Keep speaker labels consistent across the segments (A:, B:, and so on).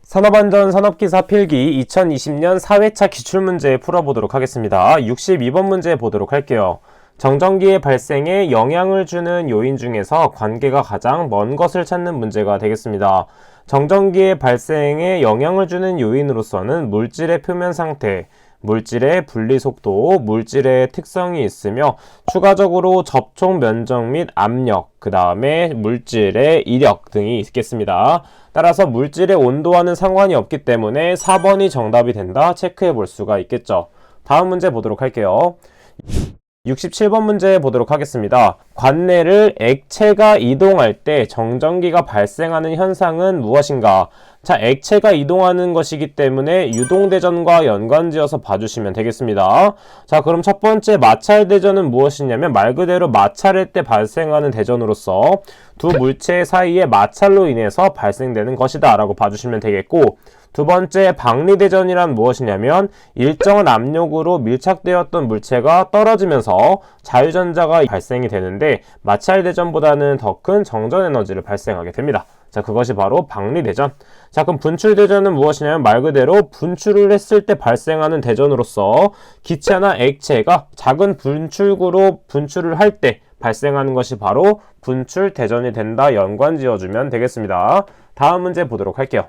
A: 산업안전 산업기사 필기 2020년 4회차 기출문제 풀어보도록 하겠습니다. 62번 문제 보도록 할게요. 정전기의 발생에 영향을 주는 요인 중에서 관계가 가장 먼 것을 찾는 문제가 되겠습니다. 정전기의 발생에 영향을 주는 요인으로서는 물질의 표면 상태, 물질의 분리속도, 물질의 특성이 있으며 추가적으로 접촉 면적 및 압력, 그 다음에 물질의 이력 등이 있겠습니다. 따라서 물질의 온도와는 상관이 없기 때문에 4번이 정답이 된다 체크해 볼 수가 있겠죠. 다음 문제 보도록 할게요. 67번 문제 보도록 하겠습니다. 관내를 액체가 이동할 때 정전기가 발생하는 현상은 무엇인가? 자, 액체가 이동하는 것이기 때문에 유동대전과 연관지어서 봐주시면 되겠습니다. 자, 그럼 첫 번째 마찰대전은 무엇이냐면 말 그대로 마찰할 때 발생하는 대전으로서 두 물체 사이의 마찰로 인해서 발생되는 것이다 라고 봐주시면 되겠고, 두 번째 박리대전이란 무엇이냐면 일정한 압력으로 밀착되었던 물체가 떨어지면서 자유전자가 발생이 되는데 마찰대전보다는 더 큰 정전에너지를 발생하게 됩니다. 자, 그것이 바로 박리대전. 자, 그럼 분출대전은 무엇이냐면 말 그대로 분출을 했을 때 발생하는 대전으로서 기체나 액체가 작은 분출구로 분출을 할 때 발생하는 것이 바로 분출대전이 된다 연관 지어주면 되겠습니다. 다음 문제 보도록 할게요.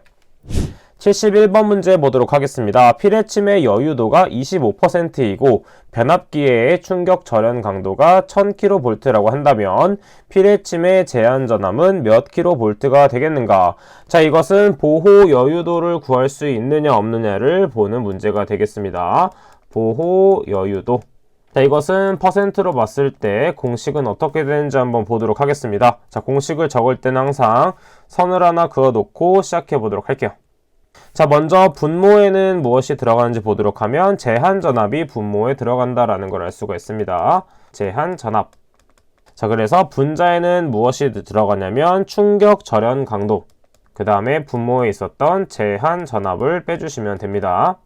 A: 71번 문제 보도록 하겠습니다. 필해침의 여유도가 25%이고 변압기의 충격 절연 강도가 1000kV라고 한다면 필해침의 제한 전압은 몇 kV가 되겠는가? 자, 이것은 보호 여유도를 구할 수 있느냐 없느냐를 보는 문제가 되겠습니다. 보호 여유도. 자, 이것은 퍼센트로 봤을 때 공식은 어떻게 되는지 한번 보도록 하겠습니다. 자, 공식을 적을 때는 항상 선을 하나 그어놓고 시작해 보도록 할게요. 자, 먼저 분모에는 무엇이 들어가는지 보도록 하면 제한전압이 분모에 들어간다라는 걸 알 수가 있습니다. 제한전압. 자, 그래서 분자에는 무엇이 들어가냐면 충격 절연 강도, 그 다음에 분모에 있었던 제한전압을 빼주시면 됩니다.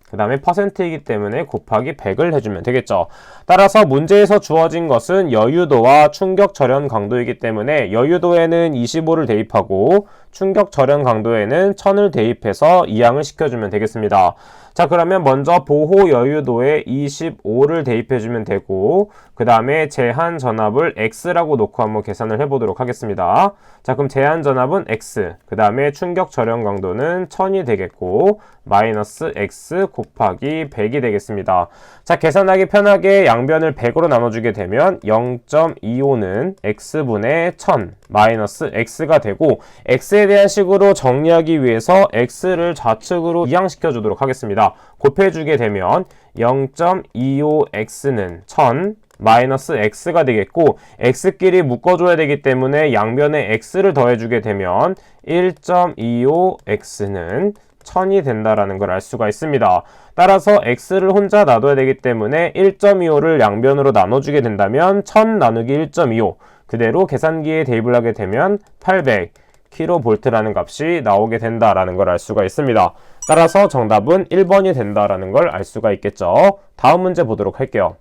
A: 그 다음에 퍼센트이기 때문에 곱하기 100을 해주면 되겠죠. 따라서 문제에서 주어진 것은 여유도와 충격 절연 강도이기 때문에 여유도에는 25를 대입하고 충격 절연 강도에는 1000을 대입해서 이항을 시켜주면 되겠습니다. 자, 그러면 먼저 보호 여유도에 25를 대입해주면 되고 그 다음에 제한 전압을 x라고 놓고 한번 계산을 해보도록 하겠습니다. 자, 그럼 제한 전압은 x, 그 다음에 충격 절연 강도는 1000이 되겠고 마이너스 x 곱하기 100이 되겠습니다. 자, 계산하기 편하게 양변을 100으로 나눠주게 되면 0.25는 x분의 1000 마이너스 x가 되고 x에 대한 식으로 정리하기 위해서 x를 좌측으로 이항시켜 주도록 하겠습니다. 곱해주게 되면 0.25x는 1000 마이너스 x가 되겠고 x끼리 묶어줘야 되기 때문에 양변에 x를 더해주게 되면 1.25x는 1000이 된다라는 걸 알 수가 있습니다. 따라서 x를 혼자 놔둬야 되기 때문에 1.25를 양변으로 나눠주게 된다면 1000 나누기 1.25 그대로 계산기에 대입을 하게 되면 800kV라는 값이 나오게 된다라는 걸 알 수가 있습니다. 따라서 정답은 1번이 된다라는 걸 알 수가 있겠죠. 다음 문제 보도록 할게요.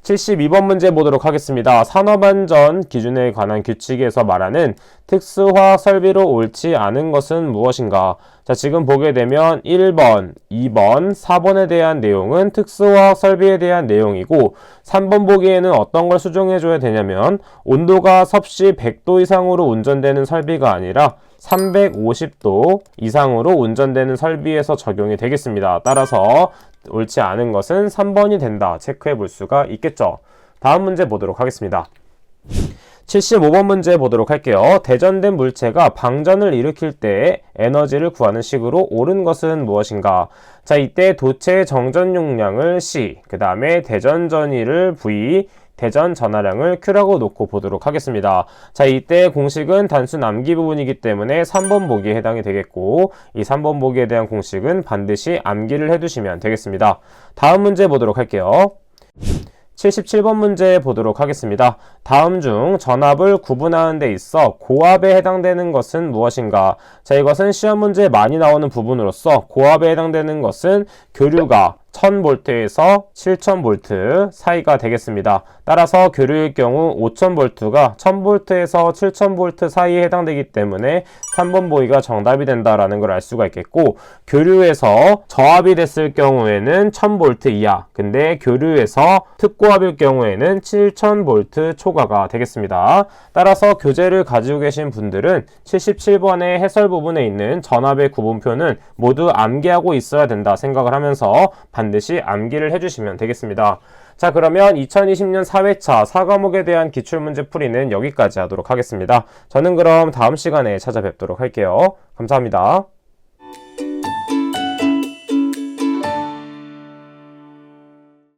A: 72번 문제 보도록 하겠습니다. 산업안전 기준에 관한 규칙에서 말하는 특수화학 설비로 옳지 않은 것은 무엇인가? 자, 지금 보게 되면 1번, 2번, 4번에 대한 내용은 특수화학 설비에 대한 내용이고 3번 보기에는 어떤 걸 수정해줘야 되냐면 온도가 섭씨 100도 이상으로 운전되는 설비가 아니라 350도 이상으로 운전되는 설비에서 적용이 되겠습니다. 따라서 옳지 않은 것은 3번이 된다 체크해 볼 수가 있겠죠. 다음 문제 보도록 하겠습니다. 75번 문제 보도록 할게요. 대전된 물체가 방전을 일으킬 때 에너지를 구하는 식으로 옳은 것은 무엇인가? 자, 이때 도체의 정전 용량을 C, 그 다음에 대전 전위를 V, 대전 전하량을 Q라고 놓고 보도록 하겠습니다. 자, 이때 공식은 단순 암기 부분이기 때문에 3번 보기에 해당이 되겠고 이 3번 보기에 대한 공식은 반드시 암기를 해두시면 되겠습니다. 다음 문제 보도록 할게요. 77번 문제 보도록 하겠습니다. 다음 중 전압을 구분하는 데 있어 고압에 해당되는 것은 무엇인가? 자, 이것은 시험 문제에 많이 나오는 부분으로서 고압에 해당되는 것은 교류가 1000V에서 7000V 사이가 되겠습니다. 따라서 교류일 경우 5000V가 1000V에서 7000V 사이에 해당되기 때문에 3번 보기가 정답이 된다라는 걸 알 수가 있겠고, 교류에서 저압이 됐을 경우에는 1000V 이하, 근데 교류에서 특고압일 경우에는 7000V 초과가 되겠습니다. 따라서 교재를 가지고 계신 분들은 77번의 해설 부분에 있는 전압의 구분표는 모두 암기하고 있어야 된다 생각을 하면서 반드시 암기를 해주시면 되겠습니다. 자, 그러면 2020년 4회차 4과목에 대한 기출문제 풀이는 여기까지 하도록 하겠습니다. 저는 그럼 다음 시간에 찾아뵙도록 할게요. 감사합니다.